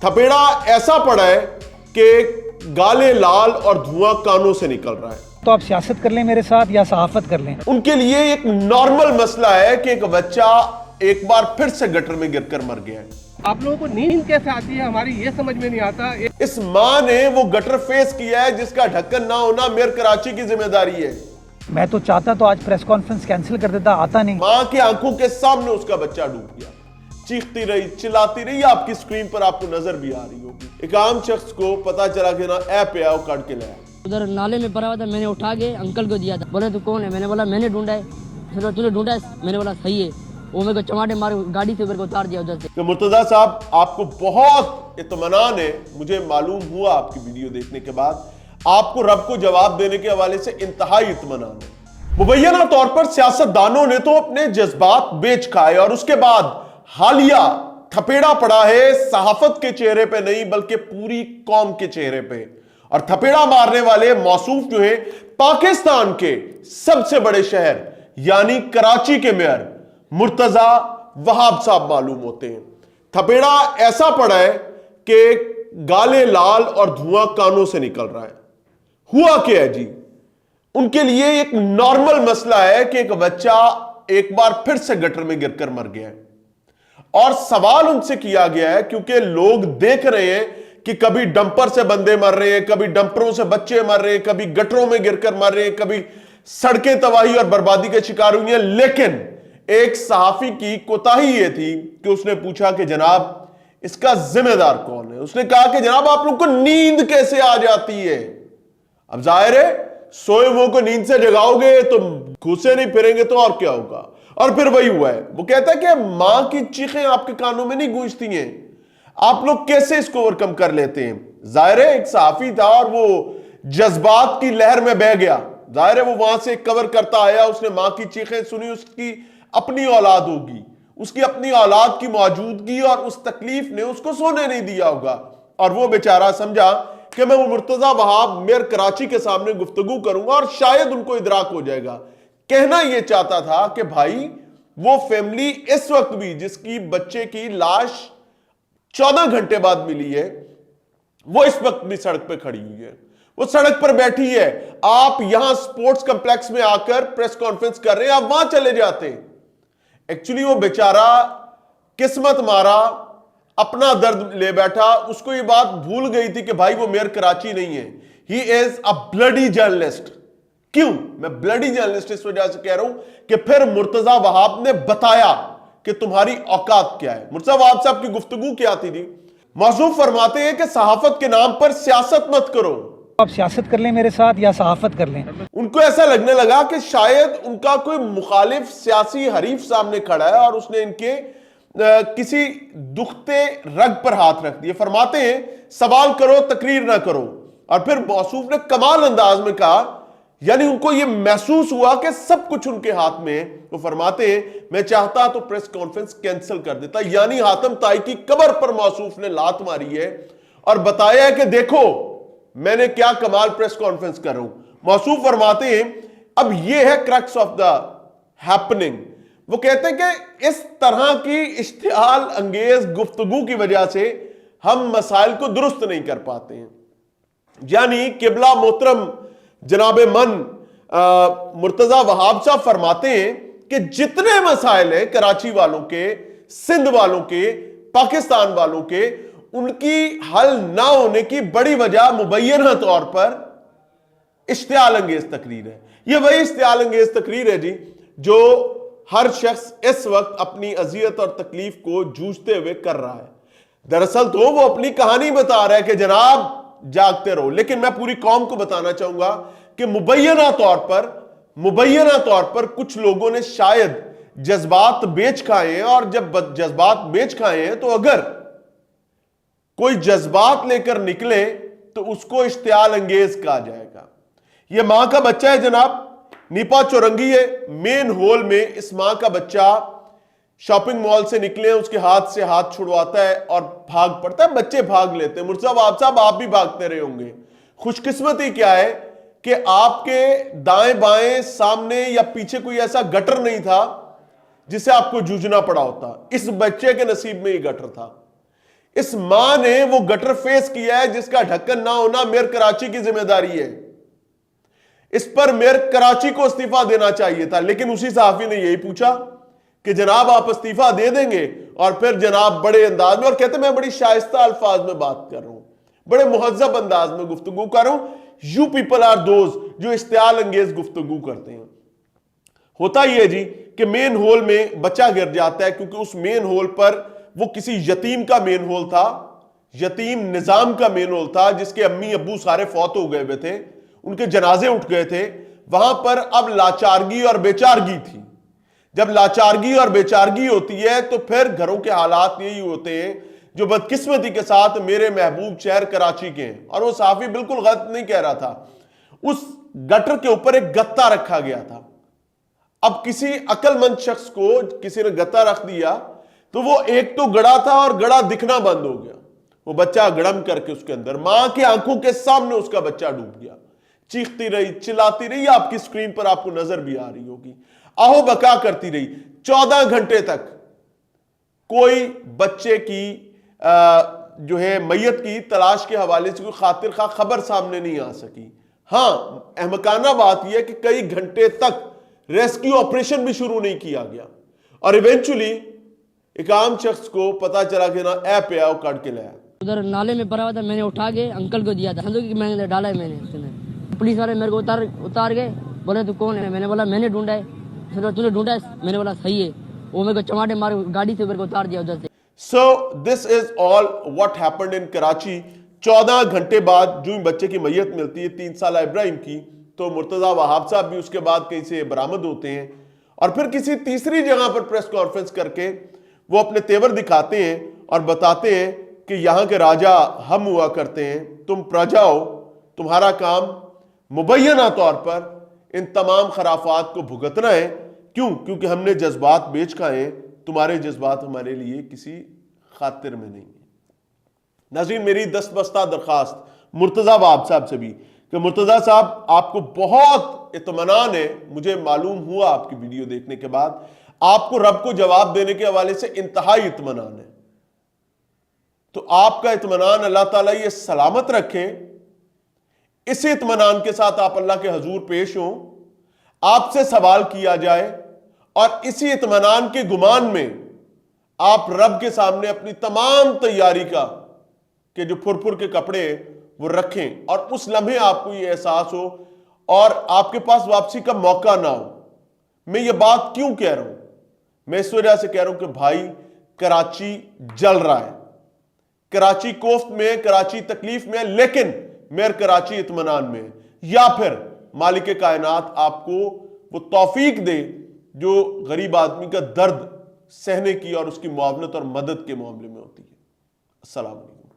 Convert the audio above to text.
थपेड़ा ऐसा पड़ा है कि गाले लाल और धुआं कानों से निकल रहा है। तो आप सियासत कर लें मेरे साथ या सहाफत कर लें। उनके लिए एक नॉर्मल मसला है कि एक बच्चा एक बार फिर से गटर में गिरकर मर गया है। आप लोगों को नींद कैसे आती है हमारी ये समझ में नहीं आता। इस मां ने वो गटर फेस किया है जिसका ढक्कन ना होना मेयर कराची की जिम्मेदारी है। मैं तो चाहता तो आज प्रेस कॉन्फ्रेंस कैंसिल कर देता, आता नहीं। मां की आंखों के सामने उसका बच्चा डूब गया, चीखती रही, चिल्लाती रही। आपकी स्क्रीन पर आपको नजर भी आ रही होगी। एक आम शख्स को पता चला कि ना ऐप पे आओ काट के लाया। उधर नाले में पड़ा हुआ था, मैंने उठा के अंकल को दिया था। बोले तू कौन है? मैंने बोला मैंने ढूंढा है। फिर तूने ढूंढा है? मैंने बोला सही है। वो मेरे को चमाटे मार गाड़ी से मेरे को उतार दिया उधर से। तो मुर्तजा साहब, आपको बहुत इत्मीनान है, मुझे मालूम हुआ आपकी वीडियो देखने के बाद। आपको रब को जवाब देने के हवाले से इंतहाई इत्मीनान है। मुबैना तौर पर सियासतदानों ने तो अपने जज्बात बेच खाए और उसके बाद हालिया थपेड़ा पड़ा है सहाफत के चेहरे पे नहीं बल्कि पूरी कौम के चेहरे पे। और थपेड़ा मारने वाले मौसूफ जो है पाकिस्तान के सबसे बड़े शहर यानी कराची के मेयर मुर्तजा वहाब साहब मालूम होते हैं। थपेड़ा ऐसा पड़ा है कि गाले लाल और धुआं कानों से निकल रहा है। हुआ क्या है जी? उनके लिए एक नॉर्मल मसला है कि एक बच्चा एक बार फिर से गटर में गिरकर मर गया है। और सवाल उनसे किया गया है क्योंकि लोग देख रहे हैं कि कभी डंपर से बंदे मर रहे हैं, कभी डंपरों से बच्चे मर रहे हैं, कभी गटरों में गिरकर मर रहे हैं, कभी सड़कें तबाही और बर्बादी के शिकार हुई हैं। लेकिन एक सहाफी की कोताही यह थी कि उसने पूछा कि जनाब इसका जिम्मेदार कौन है। उसने कहा कि जनाब आप लोग को नींद कैसे आ जाती है? अब जाहिर है सोए हुओं को नींद से जगाओगे तो घुसे नहीं फिरेंगे तो और क्या होगा। और फिर वही हुआ है। वो कहता है कि मां की चीखें आपके कानों में नहीं गूंजती हैं, आप लोग कैसे इसको ओवरकम कर लेते हैं? जाहिर है एक सहाफी था और वो जज्बात की लहर में बह गया। जाहिर है वो वहां से कवर करता आया, उसने मां की चीखें सुनी। उसकी अपनी औलाद होगी, उसकी अपनी औलाद की मौजूदगी और उस तकलीफ ने उसको सोने नहीं दिया होगा। और वो बेचारा समझा कि मैं वो मुर्तजा वहाब मेयर कराची के सामने गुफ्तगू करूंगा और शायद उनको इदराक हो जाएगा। कहना यह चाहता था कि भाई वो फैमिली इस वक्त भी जिसकी बच्चे की लाश 14 घंटे बाद मिली है, वो इस वक्त भी सड़क पे खड़ी हुई है, वो सड़क पर बैठी है। आप यहां स्पोर्ट्स कॉम्प्लेक्स में आकर प्रेस कॉन्फ्रेंस कर रहे हैं, आप वहां चले जाते। एक्चुअली वो बेचारा किस्मत मारा, अपना दर्द ले बैठा। उसको ये बात भूल गई थी कि भाई वो मेयर कराची नहीं है, he is a bloody journalist. क्यों मैं ब्लडी जर्नलिस्ट इस वजह से कह रहा हूं कि फिर मुर्तजा वहाब ने बताया कि तुम्हारी औकात क्या है। मुर्तजा वहाब साहब की गुफ्तगू क्या थी? मौसूफ फरमाते हैं कि सहाफत के नाम पर सियासत मत करो। आप सियासत कर लें मेरे साथ या सहाफत कर लें। उनको ऐसा लगने लगा कि शायद उनका कोई मुखालिफ सियासी हरीफ सामने खड़ा है और उसने इनके किसी दुखते रग पर हाथ रख दिए। फरमाते हैं सवाल करो तकरीर ना करो। और फिर मौसूफ ने कमाल अंदाज में कहा, यानी उनको यह महसूस हुआ कि सब कुछ उनके हाथ में है। वो फरमाते हैं मैं चाहता तो प्रेस कॉन्फ्रेंस कैंसिल कर देता। यानी हातम ताई की कब्र पर मौसूफ ने लात मारी है और बताया है कि देखो मैंने क्या कमाल प्रेस कॉन्फ्रेंस कर रहा हूं। मौसूफ फरमाते हैं अब यह है क्रक्स ऑफ द हैपनिंग। वो कहते हैं कि इस तरह की इश्तिहाल अंगेज गुफ्तगू की वजह से हम मसाइल को दुरुस्त नहीं कर पाते हैं। यानी किबला मोहतरम जनाब मन मुर्तजा वहाब साहब फरमाते हैं कि जितने मसाइल हैं कराची वालों के, सिंध वालों के, पाकिस्तान वालों के, उनकी हल ना होने की बड़ी वजह मुबैना तौर पर इश्तियाल अंगेज तकरीर है। यह वही इश्तियाल अंगेज तकरीर है जी जो हर शख्स इस वक्त अपनी अजियत और तकलीफ को जूझते हुए कर रहा है। दरअसल तो वो अपनी कहानी बता रहा है कि जनाब जागते रहो, लेकिन मैं पूरी कौम को बताना चाहूंगा कि मुबैना तौर पर कुछ लोगों ने शायद जज्बात बेच खाए हैं। और जब जज्बात बेच खाए हैं तो अगर कोई जज्बात लेकर निकले तो उसको इश्तियाल अंगेज कहा जाएगा। यह मां का बच्चा है जनाब, नीपा चौरंगी है मेन होल में। इस मां का बच्चा शॉपिंग मॉल से निकले, उसके हाथ से हाथ छुड़वाता है और भाग पड़ता है। बच्चे भाग लेते हैं। मुर्तजा वहाब साहब आप भी भागते रहे होंगे। खुशकिस्मती क्या है कि आपके दाएं बाएं सामने या पीछे कोई ऐसा गटर नहीं था जिसे आपको जूझना पड़ा होता। इस बच्चे के नसीब में ही गटर था। इस मां ने वो गटर फेस किया है जिसका ढक्कन ना होना मेयर कराची की जिम्मेदारी है। इस पर मेयर कराची को इस्तीफा देना चाहिए था, लेकिन उसी सहाफी ने यही पूछा कि जनाब आप इस्तीफा दे देंगे, और फिर जनाब बड़े अंदाज में, और कहते मैं बड़ी शाइस्ता अल्फाज में बात कर रहा हूं, बड़े मुहज्जब अंदाज में गुफ्तगू कर रहा हूं। यू पीपल आर दोज जो इश्तियाल अंगेज गुफ्तगू करते हैं। होता यह है जी कि मेन होल में बच्चा गिर जाता है, क्योंकि उस मेन होल पर वो किसी यतीम का मेन होल था, यतीम निजाम का मेन होल था, जिसके अम्मी अब्बू सारे फौत हो गए हुए थे, उनके जनाजे उठ गए थे। वहां पर अब लाचारगी और बेचारगी थी। जब लाचारगी और बेचारगी होती है तो फिर घरों के हालात यही होते हैं जो बदकिस्मती के साथ मेरे महबूब शहर कराची के हैं। और वो साफी बिल्कुल गलत नहीं कह रहा था। उस गटर के ऊपर एक गत्ता रखा गया था। अब किसी अक्लमंद शख्स को किसी ने गत्ता रख दिया तो वो एक तो गड़ा था और गड़ा दिखना बंद हो गया। वो बच्चा गड़म करके उसके अंदर, मां की आंखों के सामने उसका बच्चा डूब गया। चीखती रही, चिल्लाती रही, आपकी स्क्रीन पर आपको नजर भी आ रही होगी, आहो बका करती रही। 14 घंटे तक कोई बच्चे की जो है मैयत की तलाश के हवाले से कोई खातिर खा खबर सामने नहीं आ सकी। हां, अहमकाना बात यह है कि कई घंटे तक रेस्क्यू ऑपरेशन भी शुरू नहीं किया गया, और इवेंचुअली एक आम शख्स को पता चला कि ना ऐप पे आओ काट के लाया। उधर नाले में पड़ा हुआ था, मैंने उठा के अंकल को दिया था, समझो कि मैंने डाला है मैंने उसके अंदर। पुलिस वाले मेरे को उतार गए, बोले तू कौन है? मैंने बोला मैंने ढूंढा है। फिर तूने ढूंढा है? मैंने बोला सही है। वो मेरे को चमाटे मार गाड़ी से मेरे को उतार दिया उधर से। So this is all what happened in Karachi. 14 घंटे बाद जो बच्चे की मैयत मिलती है 3 साल इब्राहिम की, तो मुर्तजा वहाब साहब भी उसके बाद कहीं से बरामद होते हैं, और फिर किसी तीसरी जगह पर प्रेस कॉन्फ्रेंस करके वो अपने तेवर दिखाते हैं और बताते हैं कि यहां के राजा हम हुआ करते हैं, तुम प्रजा हो, तुम्हारा काम मुबैना तौर पर इन तमाम खराफात को भुगतना है। क्यों? क्योंकि हमने जज्बात बेच खाए, तुम्हारे जज्बात हमारे लिए किसी खातिर में नहीं है। नाज़रीन, मेरी दस्तबस्ता दरखास्त मुर्तजा वहाब साहब से भी कि मुर्तजा साहब आपको बहुत इत्मीनान है, मुझे मालूम हुआ आपकी वीडियो देखने के बाद, आपको रब को जवाब देने के हवाले से इंतहाई इत्मीनान है। तो आपका इत्मीनान अल्लाह ताला ये सलामत रखे, इसी इत्मीनान के साथ आप अल्लाह के हजूर पेश हों, आपसे सवाल किया जाए, और इसी इत्मीनान के गुमान में आप रब के सामने अपनी तमाम तैयारी का के जो फुरफुर के कपड़े वो रखें, और उस लम्हे आपको ये एहसास हो और आपके पास वापसी का मौका ना हो। मैं ये बात क्यों कह रहा हूं? मैं इस वजह से कह रहा हूं कि भाई कराची जल रहा है, कराची कोफ्त में, कराची तकलीफ में है, लेकिन मेयर कराची इत्मीनान में है। या फिर मालिक कायनात आपको वो तौफीक दे जो गरीब आदमी का दर्द सहने की और उसकी मुआवनत और मदद के मामले में होती है। अस्सलाम वालेकुम।